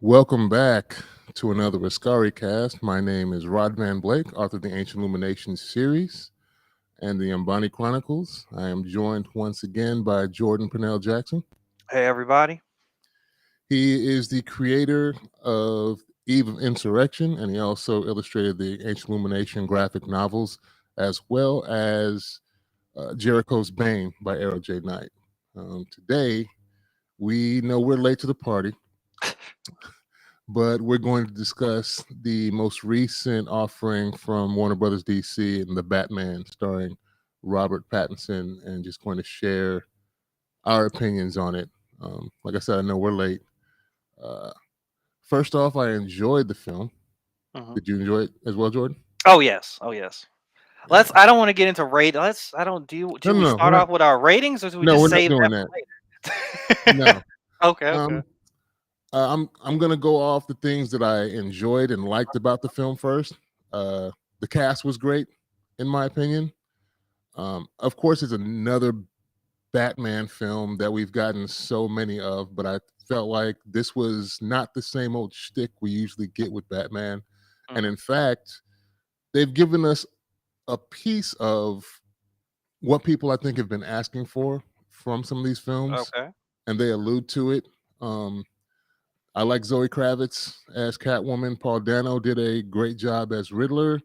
Welcome back to another Askari Cast. My name is Rod Van Blake, author of the Ancient Illuminations series and the Ambani Chronicles. I am joined once again by Jordan Purnell Jackson. Hey, everybody. He is the creator of Eve of Insurrection, and he also illustrated the Ancient Illumination graphic novels, as well as Jericho's Bane by Arrow J. Knight. Today, we know we're late to the party, but we're going to discuss the most recent offering from Warner Brothers DC and The Batman, starring Robert Pattinson, and just going to share our opinions on it. Like I said, I know we're late. First off, I enjoyed the film. Mhm. Did you enjoy it as well, Jordan? Oh yes. I don't want to get into rate. Do we start off with our ratings, or do we just save that for later? No. Okay. I'm gonna go off the things that I enjoyed and liked about the film first. The cast was great, in my opinion. Of course, it's another Batman film that we've gotten so many of, but I felt like this was not the same old shtick we usually get with Batman. And in fact, they've given us a piece of what people I think have been asking for from some of these films. Okay. And they allude to it. I like Zoe Kravitz as Catwoman. Paul Dano did a great job as Riddler.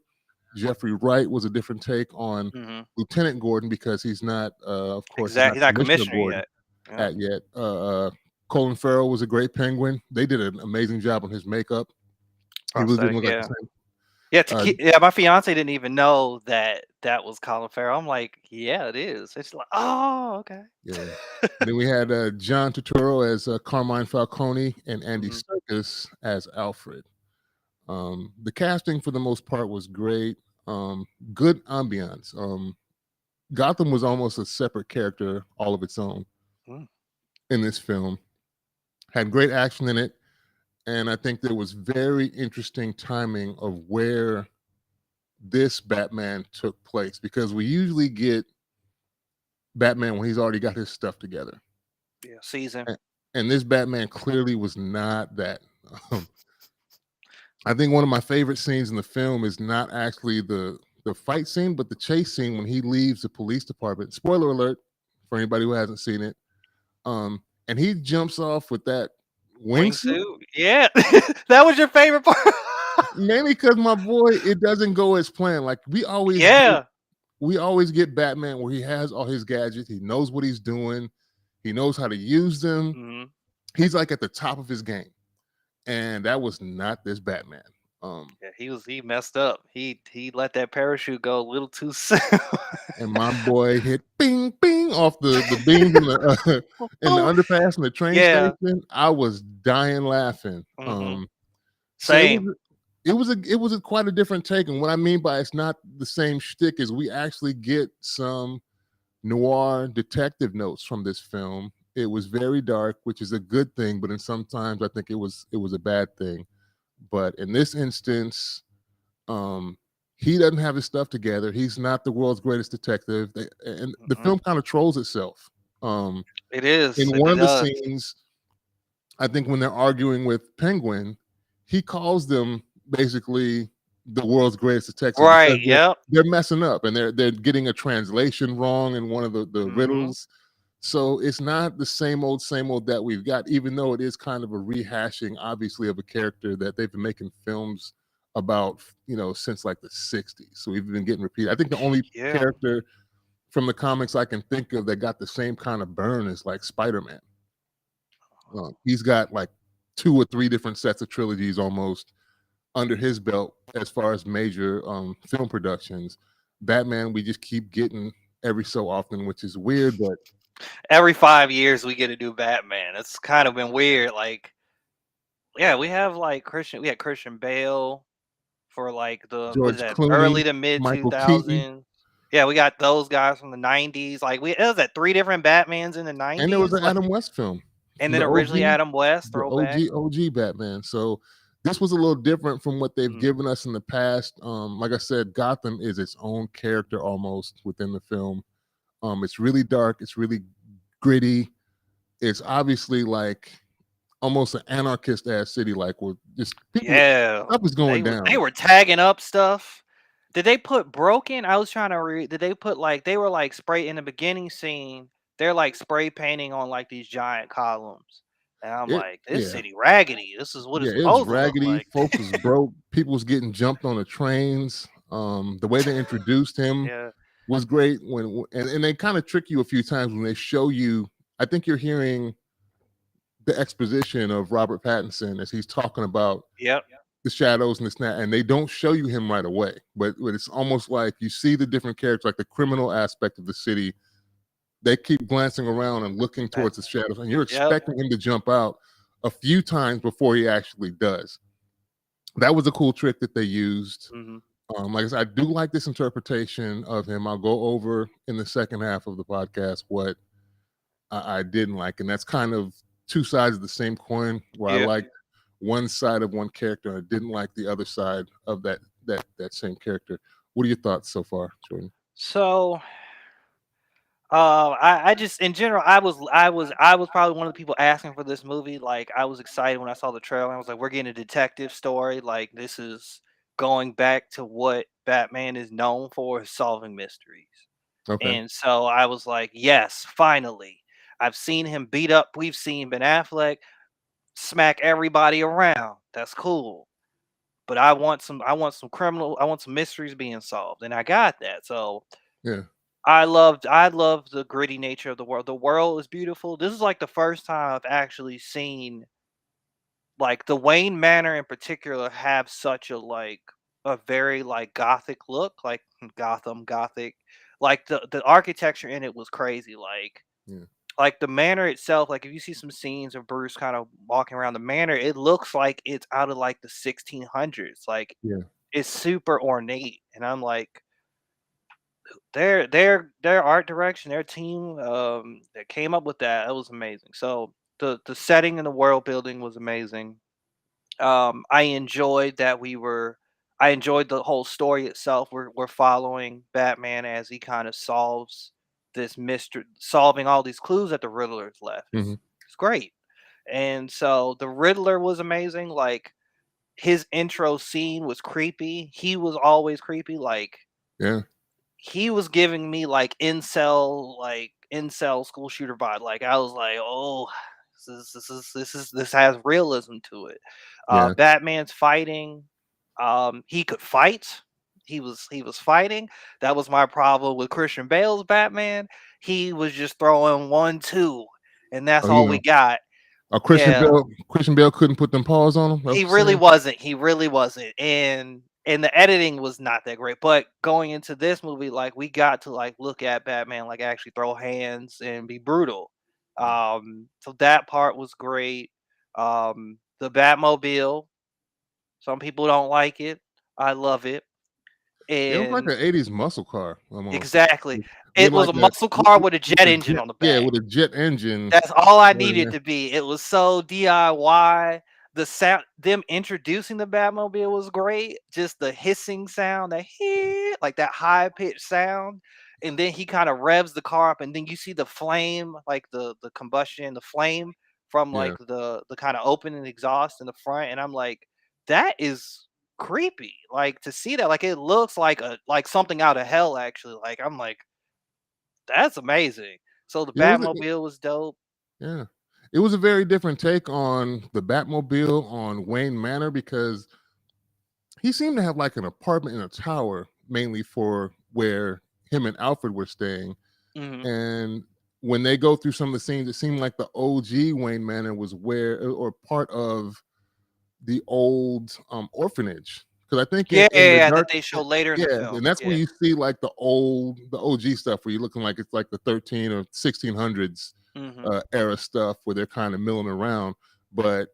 Jeffrey Wright was a different take on Lieutenant Gordon, because he's not, of course, exactly. He's not Commissioner Gordon yet. Colin Farrell was a great Penguin. They did an amazing job on his makeup. He really didn't look like the same. Yeah, my fiance didn't even know that was Colin Farrell. I'm like, yeah, it is. It's like, oh, okay. Yeah. Then we had John Turturro as Carmine Falcone and Andy Serkis as Alfred. The casting, for the most part, was great. Good ambiance. Gotham was almost a separate character, all of its own, in this film. Had great action in it. And I think there was very interesting timing of where this Batman took place, because we usually get Batman when he's already got his stuff together. Yeah, season. And this Batman clearly was not that. I think one of my favorite scenes in the film is not actually the fight scene, but the chase scene when he leaves the police department. Spoiler alert for anybody who hasn't seen it. And he jumps off with that wingsuit. Yeah, that was your favorite part. Mainly because, my boy, it doesn't go as planned. Like we always get Batman where he has all his gadgets. He knows what he's doing. He knows how to use them. He's like at the top of his game. And that was not this Batman. Yeah, he messed up. He let that parachute go a little too soon. And my boy hit bing bing off the beams in the underpass and the train station. I was dying laughing. Same. So it was quite a different take. And what I mean by it's not the same shtick is we actually get some noir detective notes from this film. It was very dark, which is a good thing, but in sometimes I think it was a bad thing. But in this instance, he doesn't have his stuff together. He's not the world's greatest detective, and the film kind of trolls itself. It is. In one of the scenes, I think when they're arguing with Penguin, he calls them basically the world's greatest detective. Right. Yep. They're messing up, and they're getting a translation wrong in one of the riddles. So it's not the same old that we've got, even though it is kind of a rehashing, obviously, of a character that they've been making films about, since like the 60s. So we've been getting repeated. I think the only character from the comics I can think of that got the same kind of burn is like Spider-Man. He's got like 2 or 3 different sets of trilogies almost under his belt as far as major film productions. Batman, we just keep getting every so often, which is weird, but every 5 years we get a new Batman. It's kind of been weird. Like Yeah, we have like we had Christian Bale for like what is George that, Clooney, early to mid Michael Keaton, 2000s. Yeah, we got those guys from the 90s. Like it was at 3 different Batmans in the and there was 90s. an Like, Adam West film and from then originally Adam West the throwback. OG Batman. So this was a little different from what they've Mhm. given us in the past. Like I said, Gotham is its own character almost within the film. It's really dark. It's really gritty. It's obviously like almost an anarchist ass city, like with just people, Yeah, stuff is going they down. were tagging up stuff. Did they put broken? I was trying to read. Did they put like they were like spray in the beginning scene? They're like spray painting on like these giant columns, and I'm It like, this yeah. city raggedy. This is what it's Yeah, it was supposed to look raggedy. like. Folks was broke. People was getting jumped on the trains. The way they introduced him Yeah. was great. And they kind of trick you a few times when they show you. I think you're hearing the exposition of Robert Pattinson as he's talking about Yep. the shadows and this and that, and they don't show you him right away. But it's almost like you see the different characters, like the criminal aspect of the city. They keep glancing around and looking Back. towards the shadows, and you're Yep. expecting him to jump out a few times before he actually does. That was a cool trick that they used. Hmm. Like I said, I do like this interpretation of him. I'll go over in the second half of the podcast what I didn't like, and that's kind of two sides of the same coin. Where I Yeah. liked one side of one character and I didn't like the other side of that same character. What are your thoughts so far, Jordan? So, I just in general, I was probably one of the people asking for this movie. Like, I was excited when I saw the trailer. I was like, we're getting a detective story. Like, this is going back to what Batman is known for, is solving mysteries. Okay. And so I was like, yes, finally. I've seen him beat up. We've seen Ben Affleck smack everybody around. That's cool. But I want some mysteries being solved. And I got that. So Yeah. I loved the gritty nature of the world. The world is beautiful. This is like the first time I've actually seen like the Wayne Manor in particular have such a very like gothic look, like Gotham gothic. Like the architecture in it was crazy. Yeah. Like the manor itself, like if you see some scenes of Bruce kind of walking around the manor, it looks like it's out of like the 1600s. Like Yeah. it's super ornate, and I'm like, their art direction, their team that came up with that, it was amazing. So the setting and the world building was amazing. I enjoyed that I enjoyed the whole story itself. We're following Batman as he kind of solves this mystery, solving all these clues that the Riddler's left. Hmm. It's great. And so the Riddler was amazing. Like his intro scene was creepy. He was always creepy. Like Yeah. he was giving me like incel school shooter vibe. Like I was like, oh, this has realism to it. Yeah. Batman's fighting. He could fight. He was fighting. That was my problem with Christian Bale's Batman. He was just throwing 1-2, and that's Oh, all we got. Christian Yeah, Bale. Christian Bale couldn't put them paws on him. That's he what you're really saying. wasn't. He really wasn't. And the editing was not that great. But going into this movie, like we got to like look at Batman like actually throw hands and be brutal. So that part was great. The Batmobile, some people don't like it. I love it. It was like And an '80s muscle car almost. exactly. With It was like a that muscle car with a with jet the engine jet, on the yeah, back. with a jet engine. That's all I Right in needed there. to be. It was so DIY. The sound, them introducing the Batmobile was great. Just the hissing sound, that hit, like that high pitched sound, and then he kind of revs the car up, and then you see the flame, like the combustion, the flame from Yeah. like the kind of opening exhaust in the front, and I'm like, that is creepy. Like to see that, like it looks like something out of hell. Actually, like I'm like, that's amazing. So the It was. Batmobile was dope. Yeah. It was a very different take on the Batmobile on Wayne Manor because he seemed to have like an apartment in a tower, mainly for where him and Alfred were staying. Hmm. And when they go through some of the scenes, it seemed like the OG Wayne Manor was where or part of the old orphanage. Because I think Yeah, in yeah, the yeah, that dark, they show later in the yeah, film. and that's where Yeah. you see like the OG stuff where you're looking like it's like the 13 or 1600s Mhm. era stuff where they're kind of milling around. But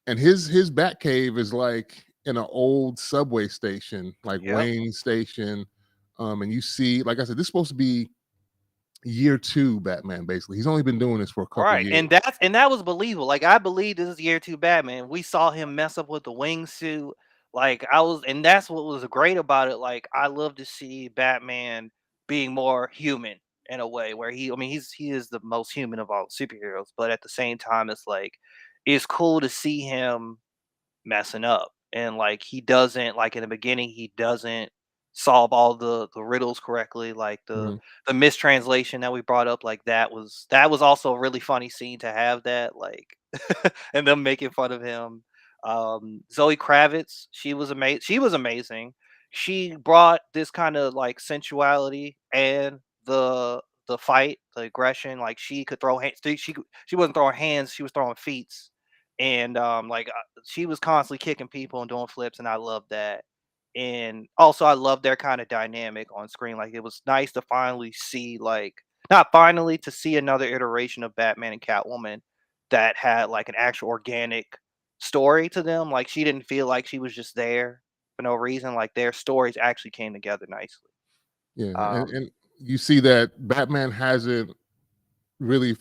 and his Batcave is like in an old subway station, like Yep. Wayne Station. And you see, like I said, this is supposed to be year 2 Batman. Basically, he's only been doing this for a couple Right, years. and that was believable. Like, I believe this is year 2 Batman. We saw him mess up with the wingsuit. Like, I was and that's what was great about it. Like, I love to see Batman being more human in a way where I mean, he is the most human of all superheroes, but at the same time, it's like, it's cool to see him messing up. And like he doesn't like in the beginning, he doesn't solve all the riddles correctly. Like Mhm. the mistranslation that we brought up, like that was also a really funny scene to have that, like and them making fun of him. Zoe Kravitz, she was amazing. She brought this kind of like sensuality and the fight, the aggression. Like she could throw hands. She wasn't throwing hands, she was throwing feet. And she was constantly kicking people and doing flips, and I love that. And also, I love their kind of dynamic on screen. Like, it was nice to finally see, like, not finally to see another iteration of Batman and Catwoman that had like an actual organic story to them. Like, she didn't feel like she was just there for no reason. Like, their stories actually came together nicely. Yeah, Um, and you see that Batman hasn't really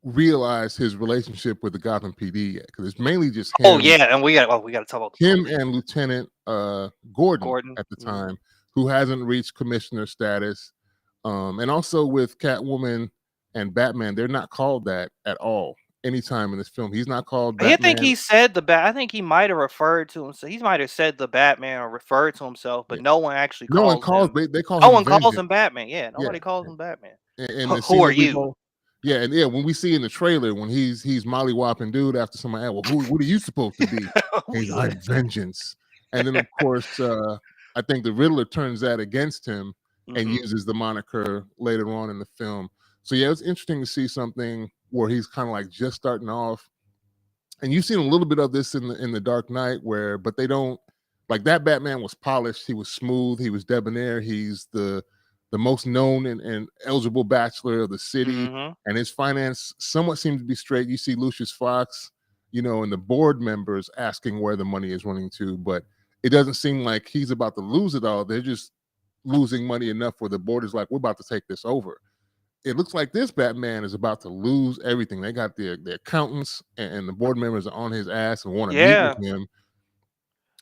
realized his relationship with the Gotham PD yet, because it's mainly just oh him yeah, and we got to talk about the him police. and Lieutenant Gordon Gordon. at the Mhm. time, who hasn't reached commissioner status. And also with Catwoman and Batman, they're not called that at all. Anytime in this film, he's not called I think Batman. he said the Bat. I think he might have referred to himself. He might have said the Batman or referred to himself, but Yeah. no one actually No one calls calls. him. They call No him one calls Vengeance. him Batman. Yeah, Yeah, nobody calls him Batman. and the Who scene are that we've you? all, yeah, and yeah, when we see in the trailer when he's mollywopping dude after somebody, well, what are you supposed to be? Who And are he's, you? I'm vengeance. And then of course, I think the Riddler turns that against him and Hmm. uses the moniker later on in the film. So yeah, it's interesting to see something where he's kind of like just starting off, and you've seen a little bit of this in the Dark Knight, where but they don't like that. Batman was polished, he was smooth, he was debonair, he's the most known and eligible bachelor of the city, Hmm. and his finance somewhat seems to be straight. You see Lucius Fox, and the board members asking where the money is running to, but it doesn't seem like he's about to lose it all. They're just losing money enough where the board is like, we're about to take this over. It looks like this Batman is about to lose everything. They got the accountants and the board members are on his ass and want to meet with Yeah. him.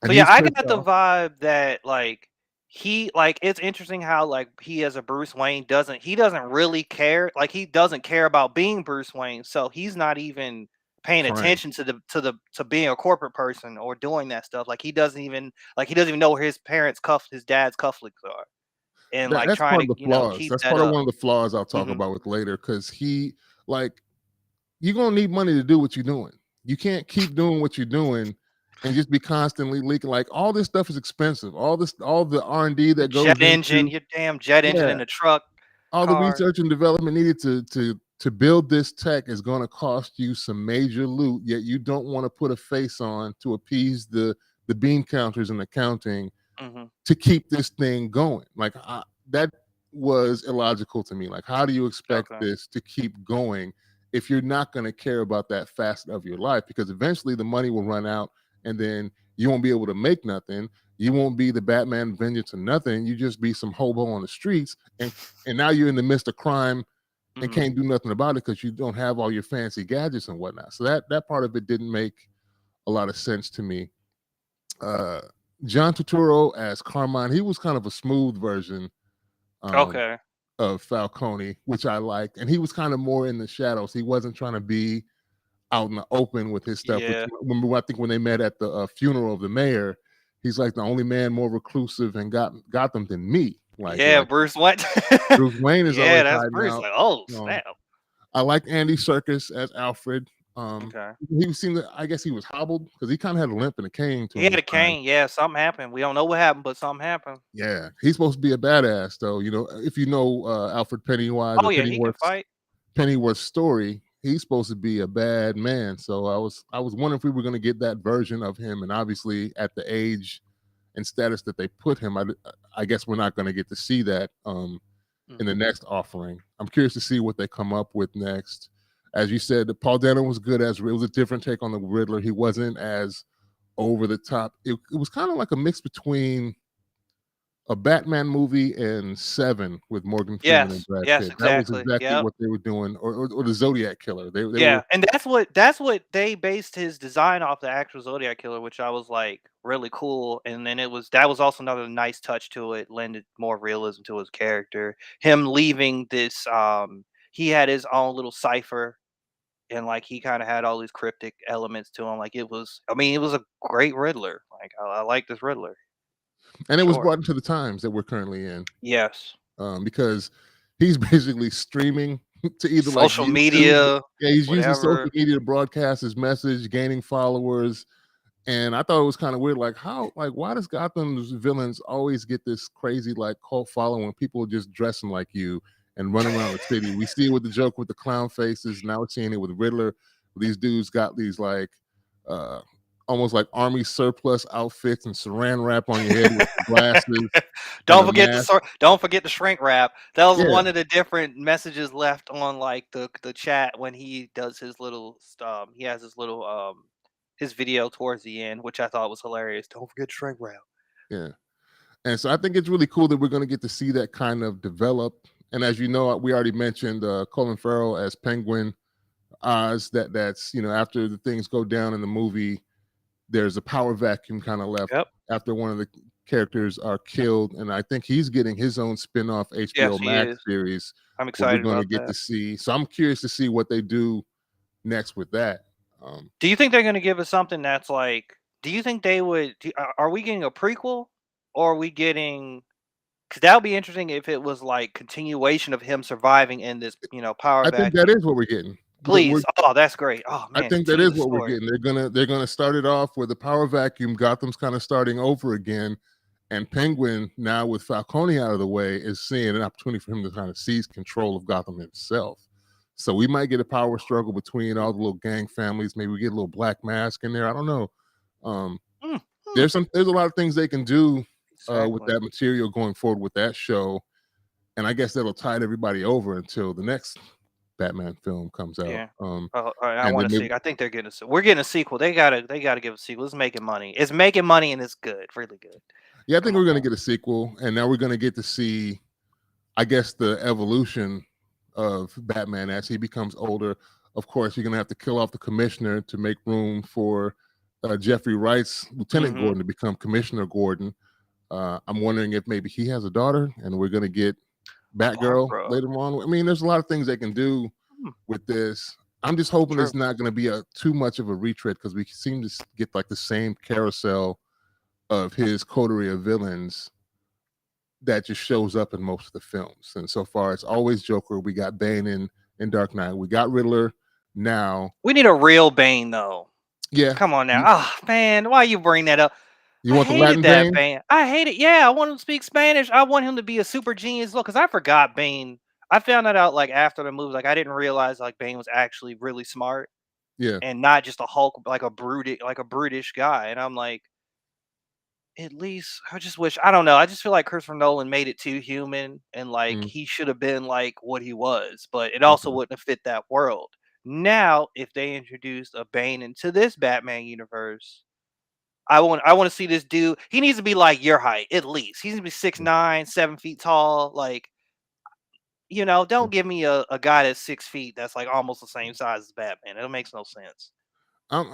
And So yeah, he's I pissed got the off. vibe that like it's interesting how like he as a Bruce Wayne doesn't really care. Like he doesn't care about being Bruce Wayne. So he's not even paying Trying. attention to being a corporate person or doing that stuff. Like he doesn't even know where his dad's cufflinks are. And like That's trying part to, of the flaws. keep That's that part of up. one of the flaws I'll talk Hmm. about with later, because he like you're gonna need money to do what you're doing. You can't keep doing what you're doing and just be constantly leaking. Like all this stuff is expensive. All the R&D The that jet goes engine, into, your damn jet engine yeah, in the truck all the car. research and development needed to build this tech is going to cost you some major loot. Yet you don't want to put a face on to appease the bean counters and accounting Hmm. to keep this thing going. Like that was illogical to me. Like, how do you expect Okay. this to keep going if you're not going to care about that facet of your life? Because eventually the money will run out, and then you won't be able to make nothing. You won't be the Batman vengeance or nothing. You just be some hobo on the streets, and now you're in the midst of crime and Hmm. can't do nothing about it because you don't have all your fancy gadgets and whatnot. So that part of it didn't make a lot of sense to me. uh John Turturro as Carmine, he was kind of a smooth version um Okay. of Falcone, which I liked, and he was kind of more in the shadows. He wasn't trying to be out in the open with his stuff. Which Yeah. remember, I think when they met at the funeral of the mayor, he's like the only man more reclusive and got them than me. Yeah, Like Bruce Wayne. Bruce Wayne is Yeah, always that's hiding Bruce. out. Like, oh Um, snap. I liked Andy Serkis as Alfred. Okay. He seemed to, I guess he was hobbled because he kind of had a limp and a cane to He him had at a times. cane. Yeah, something happened. We don't know what happened, but something happened. Yeah, he's supposed to be a badass, though. If you know Alfred Pennywise or Oh yeah, he can fight. Pennyworth's story, he's supposed to be a bad man. So I was wondering if we were going to get that version of him, and obviously at the age and status that they put him, I guess we're not going to get to see that in the Hmm. next offering. I'm curious to see what they come up with next. as you said, Paul Dano was good as it was a different take on the Riddler. He wasn't as over the top. It was kind of like a mix between a Batman movie and Seven with Morgan Freeman and Yes, Brad yes, Pitt. That was exactly. exactly Yep. what they were doing, or the Zodiac Killer. They Yeah, were and that's what they based his design off, the actual Zodiac Killer, which I was like really cool. And then that was also another nice touch to it, lended more realism to his character. Him leaving this, he had his own little cipher, and like he kind of had all these cryptic elements to him. Like it was, I mean, it was a great Riddler. Like I like this Riddler for and it was sure. brought into the times that we're currently in, Yes, because he's basically streaming to either like social YouTube. media, Yeah, he's using social whatever. media to broadcast his message, gaining followers. And I thought it was kind of weird, like why does Gotham's villains always get this crazy like cult following? People just dressing like you and running around the city. We see it with the joke with the clown faces. Now we're seeing it with Riddler. These dudes got these like uh almost like army surplus outfits and saran wrap on your head with the glasses and Don't the forget the mask. don't forget the shrink wrap. That was Yeah, one of the different messages left on like the chat when he does his little he has his little his video towards the end, which I thought was hilarious. Don't forget the shrink wrap. yeah. And so I think it's really cool that we're going to get to see that kind of develop. And as you know, we already mentioned Colin Farrell as Penguin. Oz, that's after the things go down in the movie, there's a power vacuum kind of left Yep. after one of the characters are killed, and I think he's getting his own spin-off Yes, HBO he Max is. series I'm where we're excited going to about get to that. see. So I'm curious to see what they do next with that. Do you think they're going to give us something that's like? Do you think they would? Are we getting a prequel, or are we getting? Because that would be interesting if it was like continuation of him surviving in this, power I think that vacuum. is what we're getting. We're Please. Oh, that's great. Oh I man, think that continue is the what we're story. getting. They're gonna start it off with the power vacuum. Gotham's kind of starting over again, and Penguin now with Falcone out of the way is seeing an opportunity for him to kind of seize control of Gotham himself. So we might get a power struggle between all the little gang families. Maybe we get a little Black Mask in there. I don't know. Um, Mm, mm. there's a lot of things they can do with Exactly. that material going forward with that show, and I guess that'll tide everybody over until the next Batman film comes out. Yeah. I And want then to maybe, see. I think they're getting we're getting a sequel. They gotta give a sequel. It's making money. It's making money and it's good. Really good. yeah, I think Come we're on going to now. get a sequel, and now we're going to get to see, I guess, the evolution of Batman as he becomes older. Of course, you're going to have to kill off the commissioner to make room for Jeffrey Wright's Lieutenant Mm-hmm. Gordon to become Commissioner Gordon. I'm wondering if maybe he has a daughter, and we're going to get Batgirl Barbara. later on. I mean, there's a lot of things they can do Hmm, with this. I'm just hoping true. it's not going to be a too much of a retread because we seem to get like the same carousel of his coterie of villains that just shows up in most of the films. And so far, it's always Joker. We got Bane in Dark Knight. We got Riddler now. We need a real Bane though. Yeah, Come on now. you, Ah, man, why you bring that up? you I want the hated Latin that Bane? Bane. I hate it. Yeah, I want him to speak Spanish. I want him to be a super genius. Look, because I forgot Bane. I found that out like after the movie. Like I didn't realize like Bane was actually really smart Yeah. and not just a Hulk, like a brutish guy. And I'm like, at least I just wish I don't know. I just feel like Christopher Nolan made it too human and like Mm, he should have been like what he was, but it also okay. wouldn't have fit that world. Now, if they introduced a Bane into this Batman universe, I want to see this dude. He needs to be like your height at least. He needs to be 6'9", 7 feet tall. Like, Yeah. don't give me a guy that's 6 feet that's like almost the same size as Batman. It makes no sense.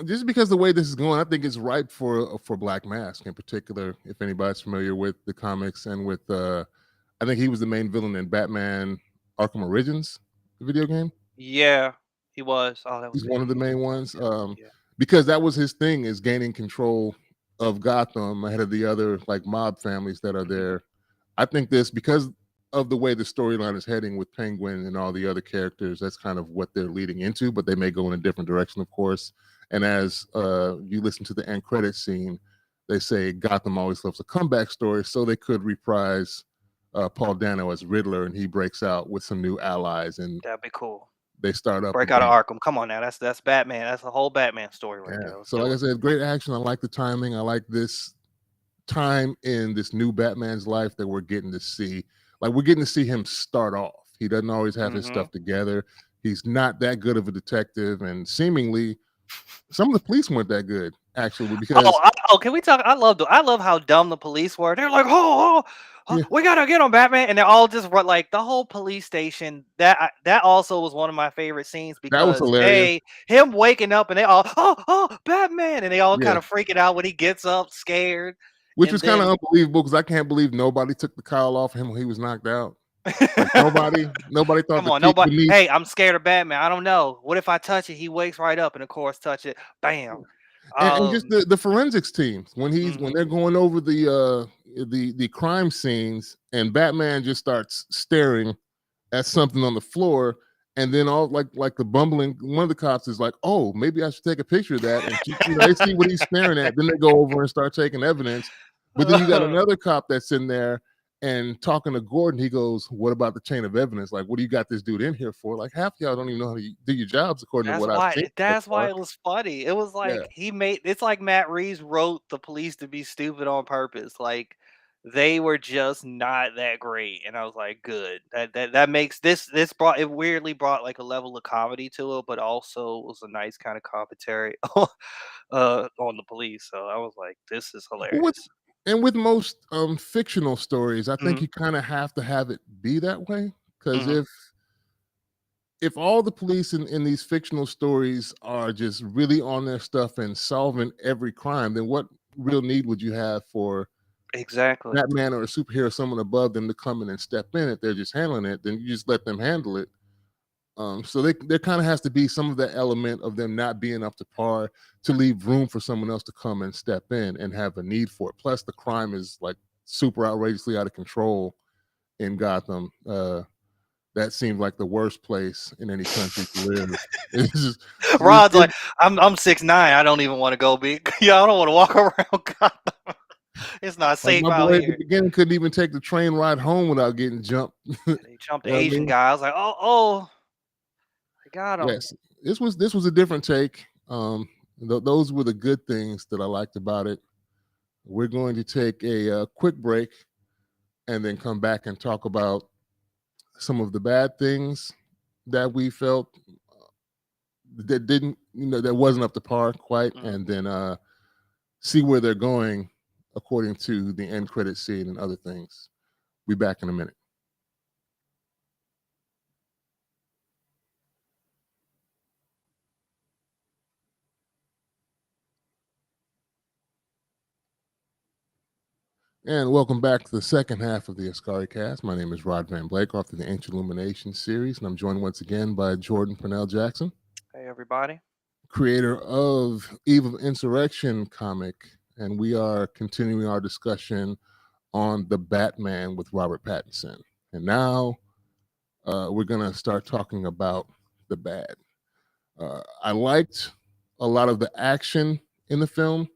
Just because the way this is going, I think it's ripe for Black Mask in particular. If anybody's familiar with the comics and with, I think he was the main villain in Batman Arkham Origins, the video game. Yeah, he was. Oh, that was He's good. one of the main ones, Yeah. because that was his thing, is gaining control of Gotham ahead of the other like mob families that are Mhm. there. I think this, because of the way the storyline is heading with Penguin and all the other characters, that's kind of what they're leading into. But they may go in a different direction, of course. And as you listen to the end credit scene, they say Gotham always loves a comeback story, so they could reprise Paul Dano as Riddler, and he breaks out with some new allies, and That'd be cool. they start up Break out of again. Arkham. Come on now. That's Batman. That's the whole Batman story right Yeah. there. Let's So like do I it. said, great action. I like the timing. I like this time in this new Batman's life that we're getting to see. Like we're getting to see him start off. He doesn't always have his Mhm. stuff together. He's not that good of a detective, and seemingly some of the police weren't that good actually because Can we talk? I love how dumb the police were. They're like, yeah, we gotta get him, Batman, and they're all just like the whole police station. That also was one of my favorite scenes that was because hilarious. him waking up and they all, Batman, and they all Yeah, kind of freaking out when he gets up, scared, which and was kind of then unbelievable because I can't believe nobody took the cowl off him when he was knocked out. Like nobody thought come to on, peek nobody. beneath. Hey, I'm scared of Batman. I don't know. What if I touch it? He wakes right up, and of course, touch it. Bam. And just the forensics team when Mhm. they're going over the crime scenes and Batman just starts staring at something on the floor, and then all like the bumbling one of the cops is like, oh, maybe I should take a picture of that, and they see what he's staring at, then they go over and start taking evidence. But then you got another cop that's in there and talking to Gordon. He goes, what about the chain of evidence? Like, what do you got this dude in here for? Like, half y'all don't even know how to do your jobs according to what I've seen so That's why far. it was funny. It was Yeah. like it's like Matt Reeves wrote the police to be stupid on purpose. Like they were just not that great. And I was like, good. That makes this brought it weirdly brought like a level of comedy to it, but also was a nice kind of commentary on the police. So I was like, this is With hilarious. with most fictional stories, I think Hmm. you kind of have to have it be that way because Hmm. if all the police in these fictional stories are just really on their stuff and solving every crime, then what real need would you have for Exactly. Batman or a superhero, someone above them to come in and step in? If they're just handling it, then you just let them handle it. So there kind of has to be some of that element of them not being up to par to leave room for someone else to come and step in and have a need for it. Plus, the crime is like super outrageously out of control in Gotham. That seemed like the worst place in any country to live. It's just, Rod's it, like, I'm 6'9". I don't even want to go big. Yeah, I don't want to walk around Gotham. It's not like safe my out boy at the here. beginning couldn't even take the train ride home without getting jumped. You He jumped the know what I Asian mean? guy. I was like, I got him. Yes, this was a different take. Those were the good things that I liked about it. We're going to take a quick break and then come back and talk about some of the bad things that we felt that didn't, that wasn't up to par quite, and Mhm. then see where they're going according to the end credit scene and other things. Be back in a minute. And welcome back to the second half of the Askari Cast. My name is Rod Van Blake, author of the Ancient Illumination series, and I'm joined once again by Jordan Purnell Jackson, Hey, everybody. creator of Eve of Insurrection comic, and we are continuing our discussion on the Batman with Robert Pattinson. And now we're going to start talking about the bad. I liked a lot of the action in the film,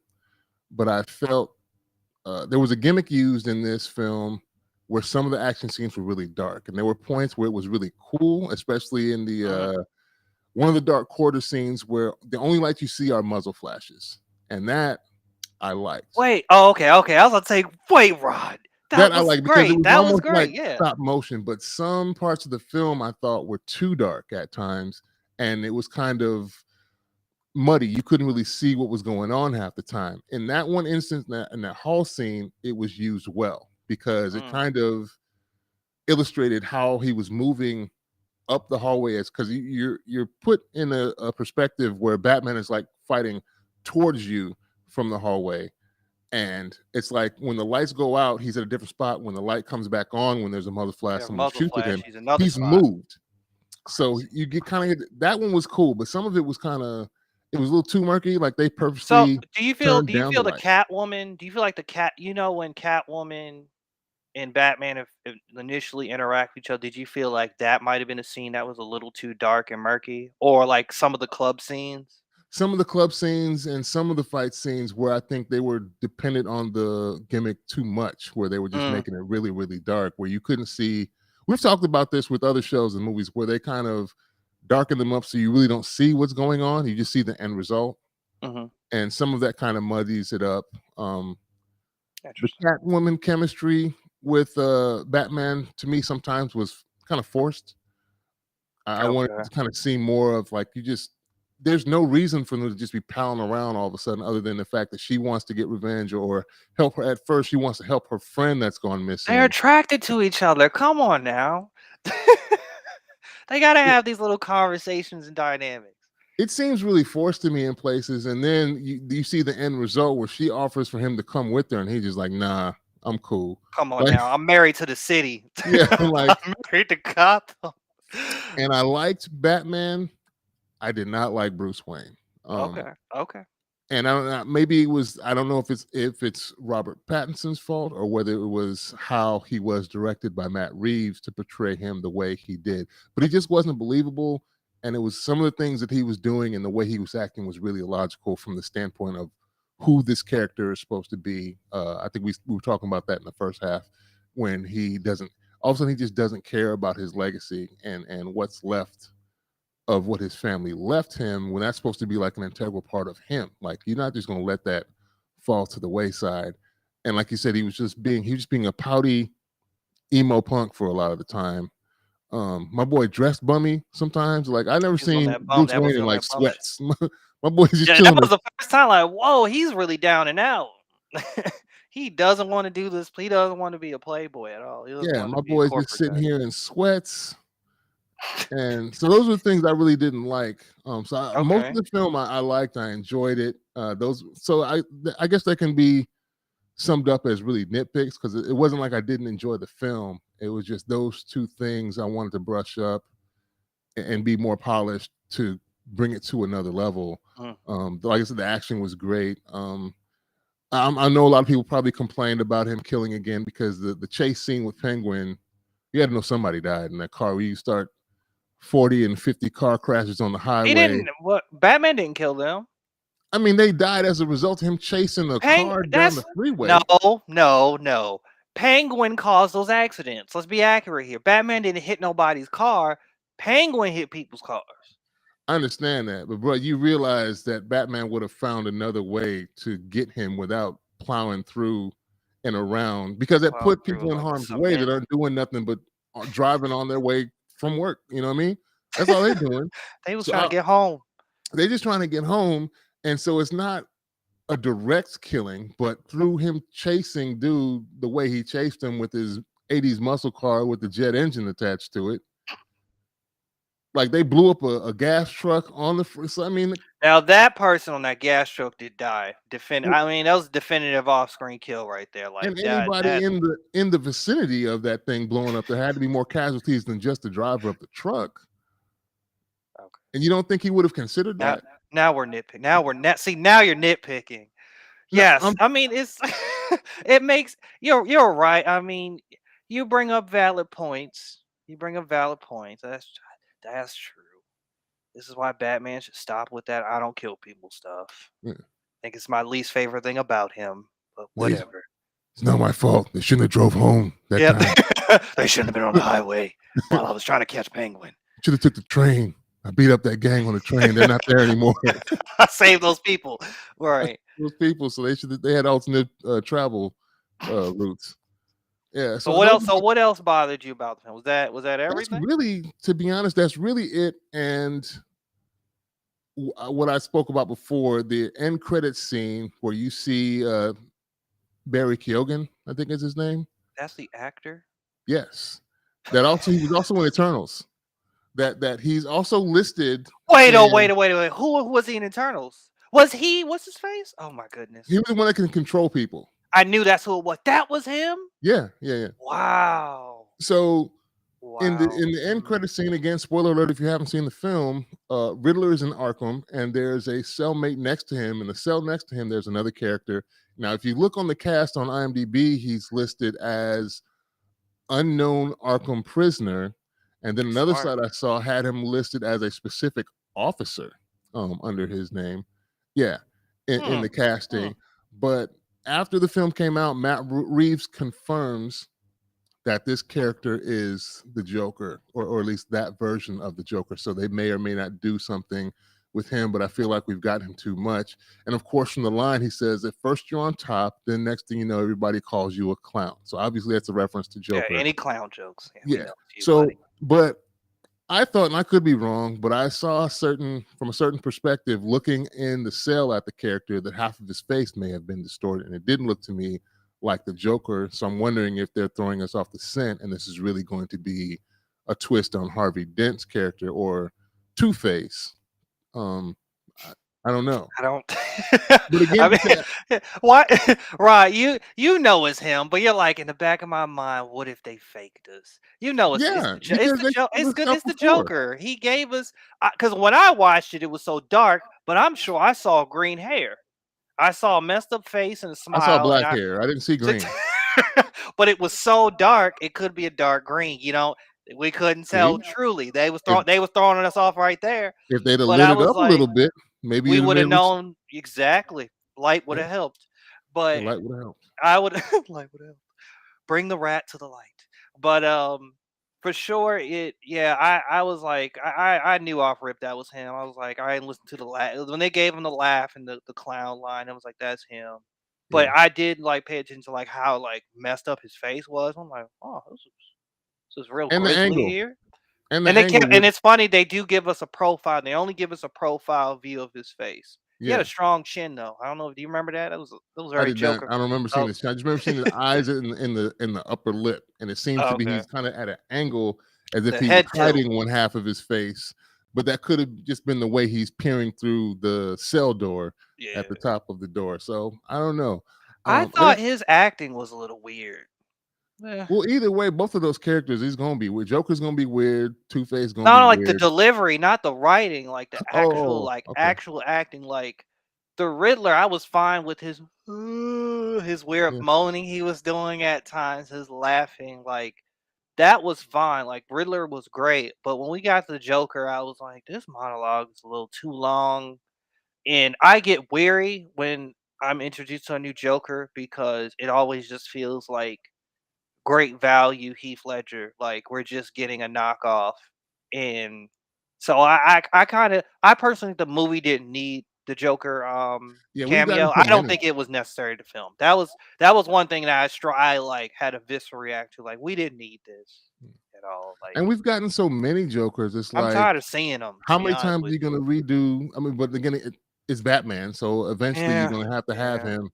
but I felt there was a gimmick used in this film where some of the action scenes were really dark, and there were points where it was really cool, especially in the Mhm. one of the dark quarter scenes where the only lights you see are muzzle flashes, and that I liked. Wait. Oh, okay. Okay. I was about to say, wait, Rod. That That I was liked because it great. was That was almost like great. Yeah. stop motion, but some parts of the film I thought were too dark at times, and it was kind of muddy. You couldn't really see what was going on half the time. In that one instance, in that hall scene, it was used well because it Mm. kind of illustrated how he was moving up the hallway as because you're put in a perspective where Batman is like fighting towards you from the hallway. And it's like when the lights go out, he's at a different spot. When the light comes back on, when there's a muzzle flash, Yeah. someone Muzzle shoots at flash. him, He's another he's spot. moved. So Crazy. you get kind of that one was cool, but some of it was kind of it was a little too murky. Like they So, purposely do you feel? turned Do you down the feel the lights. Catwoman? Do you feel like the cat? You know, when Catwoman and Batman if initially interact with each other, did you feel like that might have been a scene that was a little too dark and murky, or like some of the club scenes? Some of the club scenes and some of the fight scenes where I think they were dependent on the gimmick too much, where they were just Mm. making it really, really dark, where you couldn't see. We've talked about this with other shows and movies where they kind of darken them up so you really don't see what's going on. You just see the end result. Hmm. And some of that kind of muddies it up. The Interesting. Catwoman chemistry with Batman to me sometimes was kind of forced. I wanted Okay. to kind of see more of like there's no reason for them to just be palling around all of a sudden, other than the fact that she wants to get revenge or help her. At first, she wants to help her friend that's gone They're missing. attracted to each other. Come on now. They gotta have these little conversations and dynamics. It seems really forced to me in places, and then you see the end result where she offers for him to come with her, and he's just like, "Nah, I'm cool." Come on Like, now. I'm married to the city. yeah, like, I'm married to Gotham. and I liked Batman. I did not like Bruce Wayne. Okay. Okay. And I don't know, maybe it was, I don't know if it's Robert Pattinson's fault or whether it was how he was directed by Matt Reeves to portray him the way he did. But he just wasn't believable. And it was some of the things that he was doing and the way he was acting was really illogical from the standpoint of who this character is supposed to be. I think we were talking about that in the first half when he doesn't, all of a sudden he just doesn't care about his legacy and what's left of what his family left him, when that's supposed to be like an integral part of him. Like, you're not just going to let that fall to the wayside. And like you said, he was just being a pouty emo punk for a lot of the time. My boy dressed bummy sometimes. Like, I never He was on seen that bum. Bruce That was Wayne in on like that bum shit. sweats. My boy's just Yeah, that chilling. was the first time. Like, whoa, he's really down and out. He doesn't want to do this. He doesn't want to be a playboy at all. He doesn't Yeah, want to my be a boy's just corporate sitting guy. here in sweats. And so those were things I really didn't like. Most of Okay. the film I liked, I enjoyed it. I guess that can be summed up as really nitpicks because it wasn't like I didn't enjoy the film. It was just those two things I wanted to brush up and be more polished to bring it to another level. Mm. Like I said, the action was great. I know a lot of people probably complained about him killing again because the chase scene with Penguin, you had to know somebody died in that car. Where you start 40 and 50 car crashes on the He highway. didn't. What? Batman didn't kill them. I mean, they died as a result of him chasing a car down That's the freeway. no. Penguin caused those accidents. Let's be accurate here. Batman didn't hit nobody's car. Penguin hit people's cars. I understand that, but bro, you realize that Batman would have found another way to get him without plowing through and around, because it Plowing put through people in like harm's way that cement. aren't doing nothing but driving on their way from work. You know what I mean? That's all they're doing. They was So trying to get home. they're just trying to get home, and so it's not a direct killing, but through him chasing dude the way he chased him with his '80s muscle car with the jet engine attached to it. Like, they blew up a gas truck on the. So I mean, Now that person on that gas truck did die. I mean, that was a definitive off-screen kill right there. Like and that. anybody in the vicinity of that thing blowing up, there had to be more casualties than just the driver of the truck. Okay. And you don't think he would have considered Now, that? now we're nitpicking. Now you're nitpicking. No, Yes, I mean it's it makes you're right. I mean, you bring up valid points. You bring up valid points. That's true. This is why Batman should stop with that I don't kill people stuff. yeah, I think it's my least favorite thing about him, but whatever. it's not my fault. They shouldn't have drove home that Yep. time. They shouldn't have been on the highway while I was trying to catch Penguin. Should have took the train. I beat up that gang on the train. They're not there anymore. I saved those people. Right. Those people, so they had alternate travel routes. Yeah, So so those are what else bothered you about the film? Was that that's everything? really, to be honest, that's really it. And what I spoke about before, the end credits scene where you see Barry Keoghan, I think is his name. That's the actor? Yes, that also he was also in Eternals. That he's also listed. Wait, In, wait. Who was he in Eternals? Was he? What's his face? Oh my goodness. he was the one that can control people. I knew that's who it was. That was him? Yeah. Wow. So in Wow. the end credit scene, again, spoiler alert if you haven't seen the film, Riddler is in Arkham, and there's a cellmate next to him. In the cell next to him, there's another character. Now, if you look on the cast on IMDb, he's listed as unknown Arkham prisoner, and then another Smart. site I saw had him listed as a specific officer under his name. Yeah, in the casting. But after the film came out, Matt Reeves confirms that this character is the Joker, or at least that version of the Joker. So they may or may not do something with him, but I feel like we've got him too much. And of course, from the line, he says, at first you're on top, then next thing you know, everybody calls you a clown. So obviously that's a reference to Joker. Yeah, any clown jokes. Yeah. You, So, buddy. but I thought, and I could be wrong, but I saw from a certain perspective, looking in the cell at the character, that half of his face may have been distorted, and it didn't look to me like the Joker. So I'm wondering if they're throwing us off the scent, and this is really going to be a twist on Harvey Dent's character or Two Face. Um, I, I don't know, I don't. but again, I because mean, why? Right? You know it's him, but you're like in the back of my mind. What if they faked us? You know yeah, it's because the they joke. showed us stuff It's the before. Joker. He gave us because when I watched it, it was so dark. But I'm sure I saw green hair. I saw a messed up face and a I saw smile, and black hair. I didn't see green. but it was so dark. It could be a dark green. We couldn't tell See, truly. They was if throwing us off right there. they'd have But lit I it was up a like. little bit, maybe We it'd have would have been. known exactly. Light would Yeah, have helped, the but light would have helped. I would light would help. Bring the rat to the light. But for sure, yeah. I was like, I knew off rip that was him. I was like, I didn't listen to the laugh when they gave him the laugh and the clown line. I was like, that's him. But Yeah, I did like pay attention to like how like messed up his face was. I'm like, oh, this is real and the grizzly angle, here. and the And they angle kept and with it's funny, they do give us a profile. They only give us a profile view of his face. He had a yeah. strong chin though. I don't know. Do you remember that? That was I very did not. Joker. I don't remember seeing Oh, this. I just remember seeing the eyes in the upper lip, and it seems to be okay. he's kind of at an angle as if The he was head tilt. hiding one half of his face. But that could have just been the way he's peering through the cell door at Yeah. the top of the door. So I don't know. I And thought his acting was a little weird. Eh. well, either way, both of those characters, he's gonna be weird. Joker's gonna be weird. Two Face gonna No, be no, like the weird. delivery, not the writing, like the actual, Oh, like okay, actual acting. Like the Riddler, I was fine with his weird yeah, moaning he was doing at times, his laughing, like that was fine. Like Riddler was great, but when we got to the Joker, I was like, this monologue is a little too long, and I get weary when I'm introduced to a new Joker because it always just feels like great value Heath Ledger. Like we're just getting a knockoff, and so I kind of I personally the movie didn't need the Joker yeah. We've gotten cameo. so I don't many. think it was necessary to film. That was one thing that I like had a visceral react to. Like we didn't need this at all. Like And we've gotten so many Jokers. It's I'm like, tired of seeing them. To how be many honest times are with you you. gonna redo? I mean, but again, it's Batman, so eventually you're Yeah, gonna have to have yeah, him.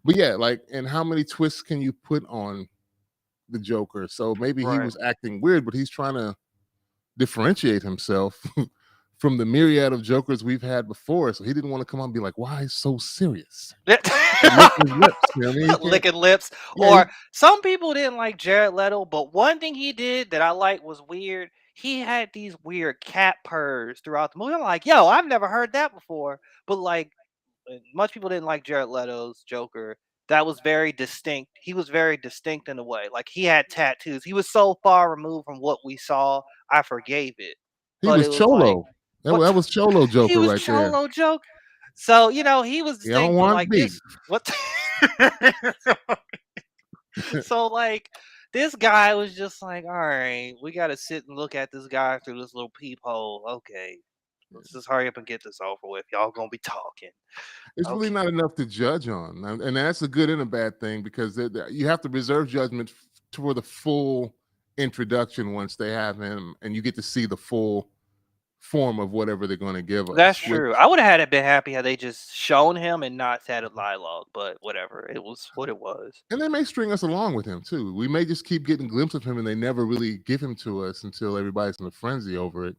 But yeah, like, and how many twists can you put on the Joker? So maybe he right. was acting weird, but he's trying to differentiate himself from the myriad of Jokers we've had before. So he didn't want to come on and be like, "Why so serious?" And lick his lips. You know what I mean? He can't. Licking lips. Yeah, Or some people didn't like Jared Leto, but one thing he did that I like was weird. He had these weird cat purrs throughout the movie. I'm like, yo, I've never heard that before. But like, much people didn't like Jared Leto's Joker. That was very distinct. He was very distinct in a way. Like he had tattoos. He was so far removed from what we saw. I forgave it, he but was it was like, Cholo. That, what? that was Cholo He Joker was right there. Cholo joke. So he was You don't distinct, but want like beef. this, what? So like this guy was just like, all right, we got to sit and look at this guy through this little peephole. Okay, let's just hurry up and get this over with. Y'all gonna be talking. It's really Okay, not enough to judge on, and that's a good and a bad thing because you have to reserve judgment for the full introduction once they have him, and you get to see the full form of whatever they're going to give that's us. Which, true. I would have had it been happy had they just shown him and not had a dialogue, but whatever. It was what it was. and they may string us along with him too. We may just keep getting a glimpse of him, and they never really give him to us until everybody's in a frenzy over it.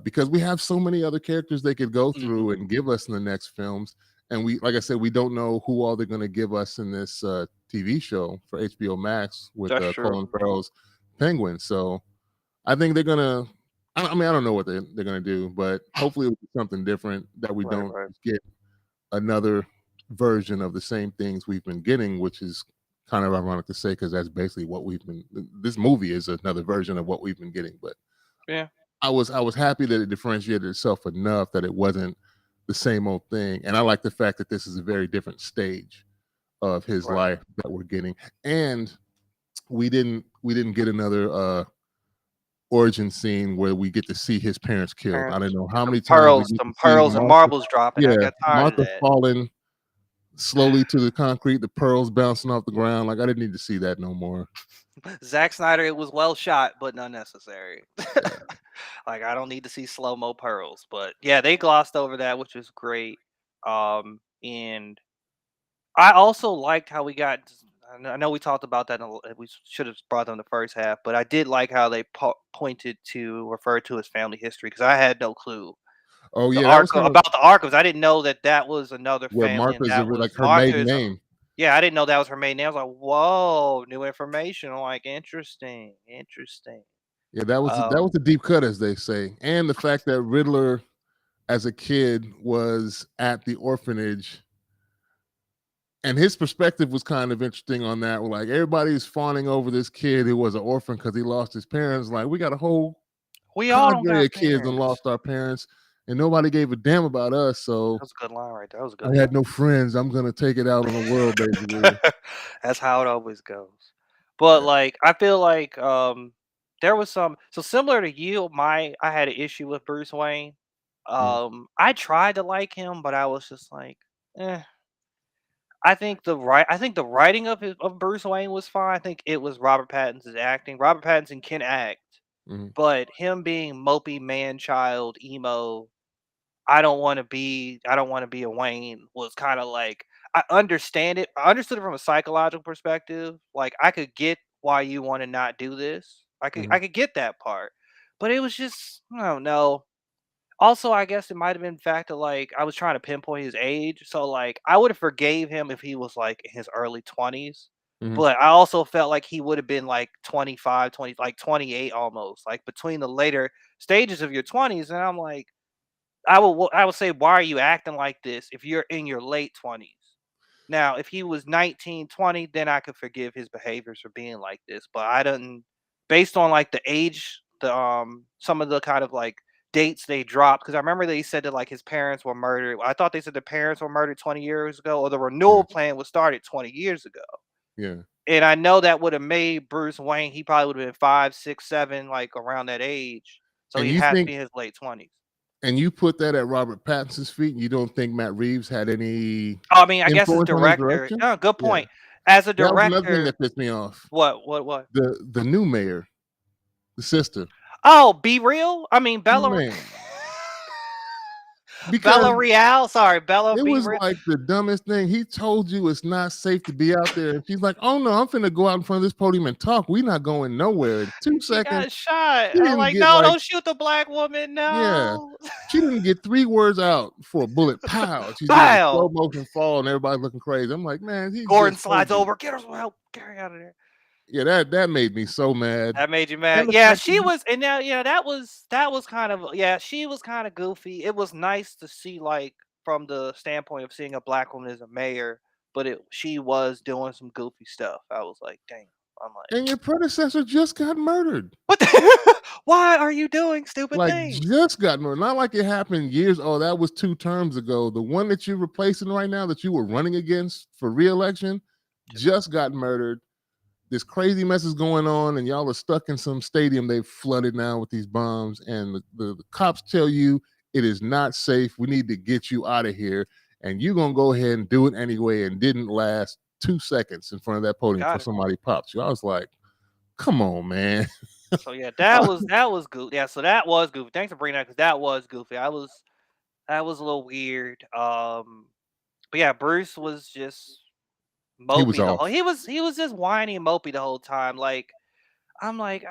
Because we have so many other characters they could go Hmm. through and give us in the next films. And we, like I said, we don't know who all they're going to give us in this TV show for HBO Max with That's true. Colin Farrell's Penguin. So I think they're gonna. I mean, I don't know what they're gonna do, but hopefully it'll be something different that we Right, don't right. get another version of the same things we've been getting, which is kind of ironic to say because that's basically what we've been. This movie is another version of what we've been getting, but Yeah. I was happy that it differentiated itself enough that it wasn't the same old thing. And I like the fact that this is a very different stage of his Right. life that we're getting. And we didn't get another origin scene where we get to see his parents killed. I Parents, don't know how some many times we pearls, get to some see pearls and Martha, marbles dropping. I yeah, got tired of Martha that. falling slowly to the concrete, the pearls bouncing off the ground. Like I didn't need to see that no more. Zack Snyder, it was well shot, but unnecessary. Yeah. Like I don't need to see slow mo pearls, but yeah, they glossed over that, which was great. And I also liked how we got. I know we talked about that. We should have brought them the first half, but I did like how they pointed to refer to his family history because I had no clue Oh yeah, that was kind of About the Arkhams. I didn't know that that was another where family, and Martha's that like was her maiden Martha's. name. Yeah, I didn't know that was her maiden name. I was like, whoa, new information. I'm like, interesting, interesting. Yeah, that was Um, a deep cut, as they say, and the fact that Riddler, as a kid, was at the orphanage, and his perspective was kind of interesting on that. Like everybody's fawning over this kid who was an orphan because he lost his parents. Like we got a whole we all don't cadre got of kids and parents. lost our parents, and nobody gave a damn about us. So That was a good line right there. That was a good I had line. no friends. I'm gonna take it out on the world, basically. That's how it always goes. But Yeah. like I feel like there was some so similar to you, I had an issue with Bruce Wayne. Mm, I tried to like him, but I was just like, eh. I think the writing of Bruce Wayne was fine. I think it was Robert Pattinson's acting. Robert Pattinson can act, mm, but him being mopey man child emo, I don't want to be a Wayne was kind of like I understand it. I understood it from a psychological perspective. Like I could get why you want to not do this. I mm, could get that part. But it was just I don't know. Also, I guess it might have been the fact that like I was trying to pinpoint his age. So like I would have forgave him if he was like in his early 20s. mm, But I also felt like he would have been like 25, 20, like 28 almost, like between the later stages of your 20s. And I'm like, I would say, why are you acting like this if you're in your late 20s? Now, if he was 19, 20, then I could forgive his behaviors for being like this. But I didn't based on like the age, the some of the kind of like dates they dropped, because I remember they said that like his parents were murdered. I thought they said the parents were murdered 20 years ago, or the yeah, renewal plan was started 20 years ago. yeah. And I know that would have made Bruce Wayne, he probably would have been 5, 6, 7, like around that age. So And he you had to think, be in his late 20s. and you put that at Robert Pattinson's feet, and you don't think Matt Reeves had any Oh, I mean, I guess as influence on his director direction? oh, good Yeah, point. As a that was another thing director that pissed me off. what? The new mayor, the sister, Oh, Be Real? I mean, man, because Bella Real? Sorry, Bella it Be was Real? like the dumbest thing. He told you it's not safe to be out there, and she's like, "Oh no, I'm finna go out in front of this podium and talk. We not going nowhere." In two And she seconds, got shot. she I'm didn't like, get "No, like, don't shoot the black woman, yeah, no." she didn't get 3 words out for a bullet. Pow! She's doing a slow Bam! motion fall, and everybody's looking crazy. I'm like, man, he Gordon just slides told you. over, "Get her some help, get her out of there." Yeah, that made me so mad. That made you And mad. the Yeah, fact that she was and now yeah, that was kind of yeah, she was kinda goofy. It was nice to see, like, from the standpoint of seeing a black woman as a mayor, but she was doing some goofy stuff. I was like, "Damn." I'm like, and your predecessor just got murdered. "What the why are you doing stupid Like things?" just got murdered. Not like it happened years. Oh, that was 2 terms ago. The one that you're replacing right now that you were running against for re-election just got murdered. This crazy mess is going on, and y'all are stuck in some stadium they've flooded now with these bombs. And the cops tell you it is not safe. We need to get you out of here. And you're gonna go ahead and do it anyway, and didn't last 2 seconds in front of that podium before Got it. somebody pops you. I was like, come on, man. So, yeah, that was goofy. Yeah, so that was goofy. Thanks for bringing that because that was goofy. That was a little weird. But yeah, Bruce was just He was mopey the whole off. he was just whiny and mopey the whole time. Like, I'm like,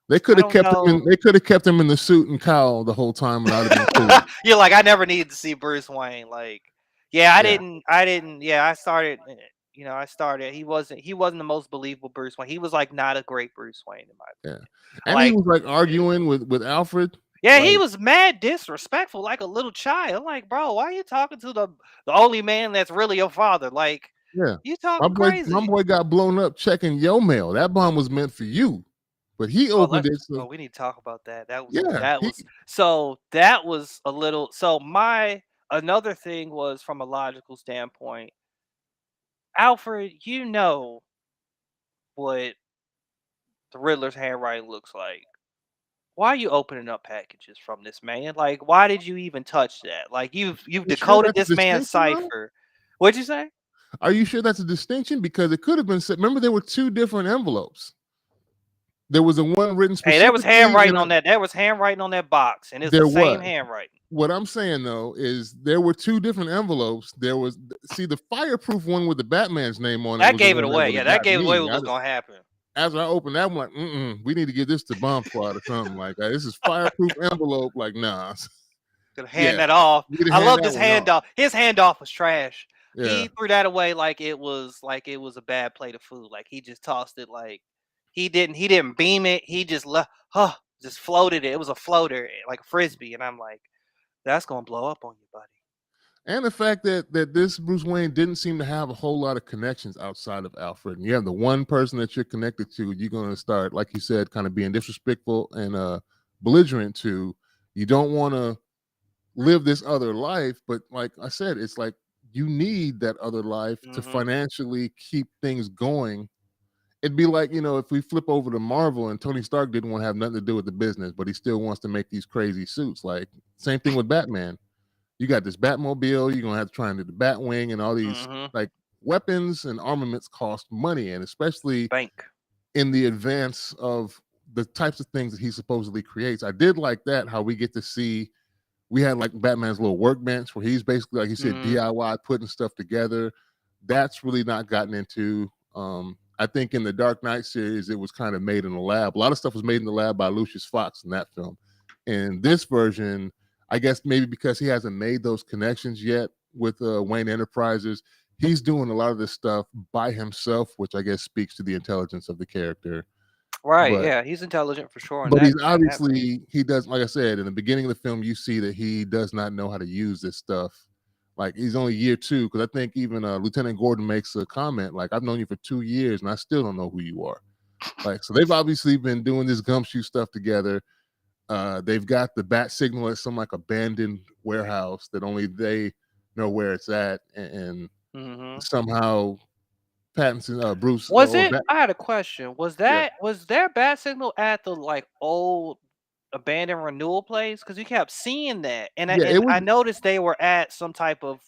They could I have don't kept him know. in. They could have kept him in the suit and cowl the whole time, and I'd have been cool. You're like, I never needed to see Bruce Wayne. Like, yeah, Yeah, I didn't. Yeah, I started. I started. He wasn't the most believable Bruce Wayne. He was like not a great Bruce Wayne in my yeah. opinion. And he Like, was like arguing with Alfred. yeah, he Like, was mad disrespectful, like a little child. I'm like, bro, why are you talking to the only man that's really your father? Like, yeah, you talking my crazy. boy got blown up checking your mail. That bomb was meant for you, but he Oh, opened it. So we need to talk about that. yeah, That was a little so my another thing was from a logical standpoint. Alfred, you know what the Riddler's handwriting looks like. Why are you opening up packages from this man? Like, why did you even touch that? Like, you've you sure decoded that's a this man's distinction though? cipher. What'd you say? Are you sure that's a distinction? Because it could have been said. Remember, there were two different envelopes. There was a one written Hey, there was specifically, handwriting on that. There was handwriting on that box, and it's the there same was. handwriting. What I'm saying though is there were two different envelopes. There was the fireproof one with the Batman's name on it That was the gave it one that away. would Yeah, have that got gave away me. what was gonna happen. After I opened that, I'm like, we need to give this to Bomb Squad or something like that. This is fireproof envelope. Like, nah. Gonna hand Yeah, that off. we need to I hand love that this one off. handoff. His handoff was trash. Yeah. He threw that away like it was a bad plate of food. Like he just tossed it like he didn't beam it. He just left just floated it. It was a floater, like a frisbee. And I'm like, that's gonna blow up on you, buddy. And the fact that this Bruce Wayne didn't seem to have a whole lot of connections outside of Alfred. And you have the one person that you're connected to, you're going to start, like you said, kind of being disrespectful and belligerent to. You don't want to live this other life, but like I said, it's like you need that other life to Mm-hmm. financially keep things going. It'd be like, if we flip over to Marvel and Tony Stark didn't want to have nothing to do with the business, but he still wants to make these crazy suits. Like, same thing with Batman. You got this Batmobile, you're gonna have to try and do the Batwing, and all these Mm-hmm. like weapons and armaments cost money, and especially Bank. in the advance of the types of things that he supposedly creates. I did like that, how we get to see we had like Batman's little workbench where he's basically, like you said, Mm-hmm. DIY putting stuff together. That's really not gotten into. I think in the Dark Knight series, it was kind of made in the lab. A lot of stuff was made in the lab by Lucius Fox in that film. In this version, I guess maybe because he hasn't made those connections yet with Wayne Enterprises, he's doing a lot of this stuff by himself, which I guess speaks to the intelligence of the character. Right. But Yeah, he's intelligent for sure in but that he's in that vein. obviously he does, like I said, in the beginning of the film, you see that he does not know how to use this stuff. Like, he's only year two, because I think even Lieutenant Gordon makes a comment like, "I've known you for 2 years and I still don't know who you are." Like, so they've obviously been doing this gumshoe stuff together. They've got the bat signal at some like abandoned warehouse that only they know where it's at, and Mm-hmm. somehow Pattinson, Bruce, Was or it? Bat, I had a question. yeah, Was there bat signal at the like old abandoned renewal place? Because you kept seeing that, and yeah, it I was, noticed they were at some type of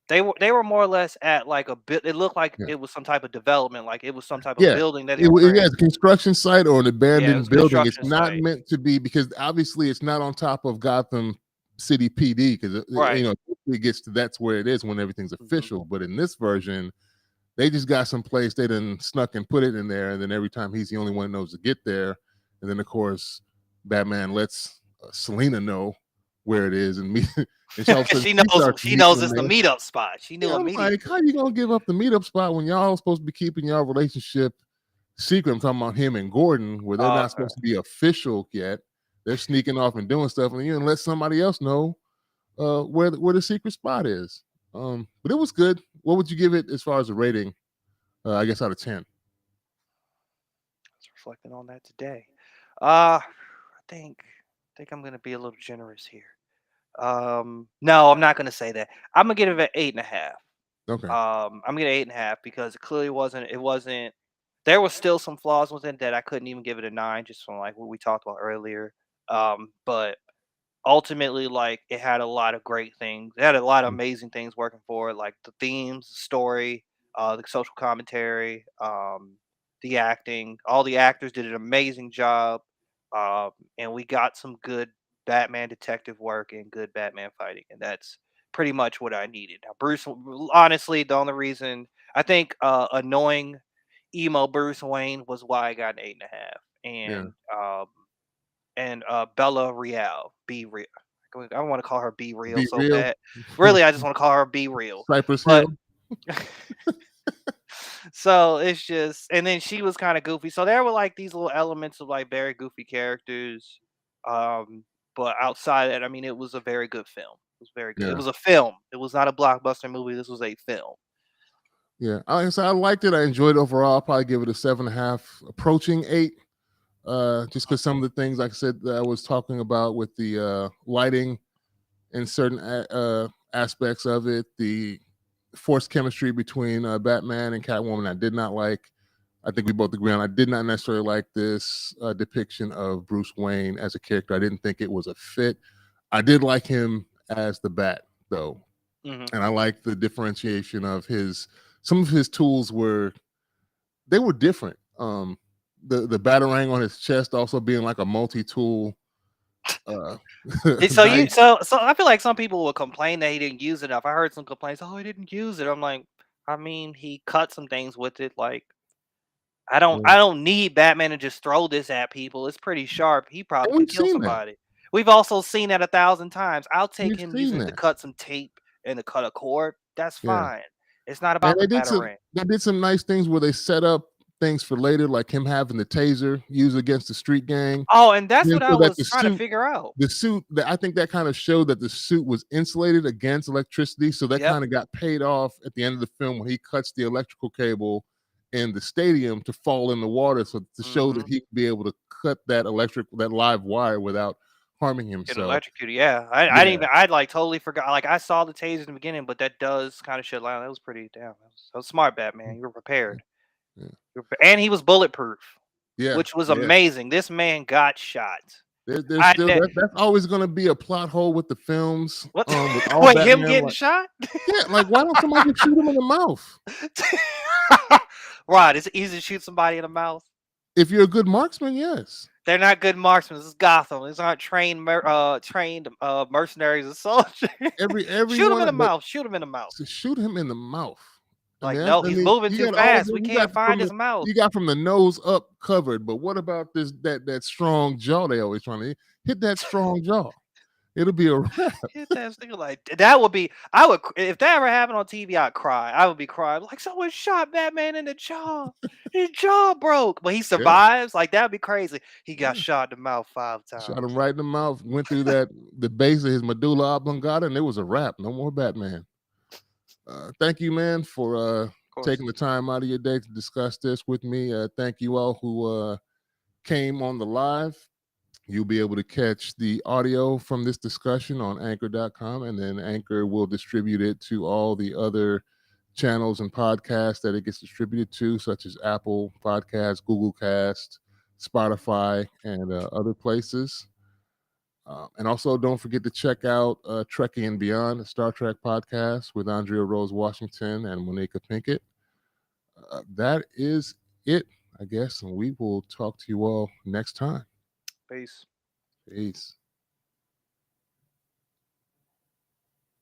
they were more or less at like a bit. It looked like yeah. it was some type of development, like it was some type of Yeah. building that they It were wa yeah, creating. it's a construction site or an Yeah, it abandoned was a building. It's construction not site. meant to be, because obviously it's not on top of Gotham City PD, because Right. it gets to that's where it is when everything's Hmm. official. But in this version, they just got some place they done snuck and put it in there, and then every time he's the only one that knows to get there. And then of course Batman lets Selena know where it is, and and all of a sudden she she knows. starts She meeting knows him it's the there. meetup spot. She knew Yeah, I'm like, immediately. how you gonna give up the meetup spot when y'all supposed to be keeping y'all relationship secret? I'm talking about him and Gordon, where they're not Okay. supposed to be official yet. They're sneaking off and doing stuff, and you let somebody else know where the secret spot is. But it was good. What would you give it as far as a rating? I guess out of 10. I was reflecting on that today. I think I'm gonna be a little generous here. No, I'm not gonna say that. I'm gonna give it an 8.5. Okay. I'm gonna 8.5 because it clearly wasn't. It wasn't. There was still some flaws with it that I couldn't even give it a 9, just from like what we talked about earlier. But ultimately, like, it had a lot of great things. It had a lot of amazing things working for it, like the themes, the story, the social commentary, the acting. All the actors did an amazing job, and we got some good Batman detective work and good Batman fighting, and that's pretty much what I needed. Now, Bruce, honestly, the only reason I think annoying emo Bruce Wayne was why I got an 8.5, Yeah. and Bella Real, Be Real. I want to call her Be Real Be so real. bad. Really, I just want to call her Be Real. Cypress But Hill. so it's just, and then she was kind of goofy. So there were like these little elements of like very goofy characters. Um, but outside of that, I mean, it was a very good film. It was very good. It Yeah. was a film. It was not a blockbuster movie. This was a film. Yeah. I liked it. I enjoyed it overall. I'll probably give it a 7.5, approaching 8. Just because some of the things, like I said, that I was talking about with the lighting and certain aspects of it, the forced chemistry between Batman and Catwoman, I did not like. I think we both agree on. I did not necessarily like this depiction of Bruce Wayne as a character. I didn't think it was a fit. I did like him as the Bat, though. Mhm. and I like the differentiation of his. Some of his tools were different. The batarang on his chest also being like a multi-tool uh So knife. I feel like some people will complain that he didn't use it enough. I heard some complaints, "Oh, he didn't use it." I'm like, I mean, he cut some things with it. Like, Yeah. I don't need Batman to just throw this at people. It's pretty sharp. He probably And could we've kill seen that. somebody. We've also seen that 1,000 times. I'll take We've him seen using it to that. cut some tape and to cut a cord. That's Yeah. fine. It's not And about the batarang. they did some nice things where they set up things for later, like him having the taser used against the street gang. Oh, and that's Then what I so that was trying to figure out. the suit that I think that kind of showed that the suit was insulated against electricity. So that Yep. kind of got paid off at the end of the film when he cuts the electrical cable in the stadium to fall in the water. So to show that Mhm. he could be able to cut that live wire without harming Get himself. electrocuted. Yeah. I didn't Yeah. even. I'd like totally forgot. Like, I saw the taser in the beginning, but that does kind of shit loud. That was pretty damn. That was smart, Batman. You were prepared. Yeah. And he was bulletproof, Yeah. which was Yeah. amazing. This man got shot. There's I still ne- that's always going to be a plot hole with the films. what? With all Wait, him Batman, getting like, shot? yeah, like why don't somebody just shoot him in the mouth? Right, it's easy to shoot somebody in the mouth. If you're a good marksman, yes. They're not good marksmen. This is Gotham. These aren't trained mercenaries and soldiers. Shoot him in Everyone, the but mouth. Shoot him in the mouth. to shoot him in the mouth. Like, no, I he's mean, moving you too got all fast. the We can't find his mouth. you got from the nose up covered, but what about that strong jaw they always trying to hit that strong jaw? It'll be a wrap. Hit that sticker like that would be. I would if that ever happened on TV. I'd cry. I would be crying like someone shot Batman in the jaw. His jaw broke, but he Yeah, survives. Like, that'd be crazy. He got yeah. shot in the mouth 5 Shot him times. right in the mouth, went through the base of his medulla oblongata, and it was a wrap. No more Batman. Thank you, man, for Of course. taking the time out of your day to discuss this with me. Thank you all who came on the live. You'll be able to catch the audio from this discussion on anchor.com, and then Anchor will distribute it to all the other channels and podcasts that it gets distributed to, such as Apple Podcasts, Google Cast, Spotify, and other places. And also, don't forget to check out Trekking and Beyond, a Star Trek podcast with Andrea Rose Washington and Monica Pinkett. That is it, I guess, and we will talk to you all next time. Peace. Peace.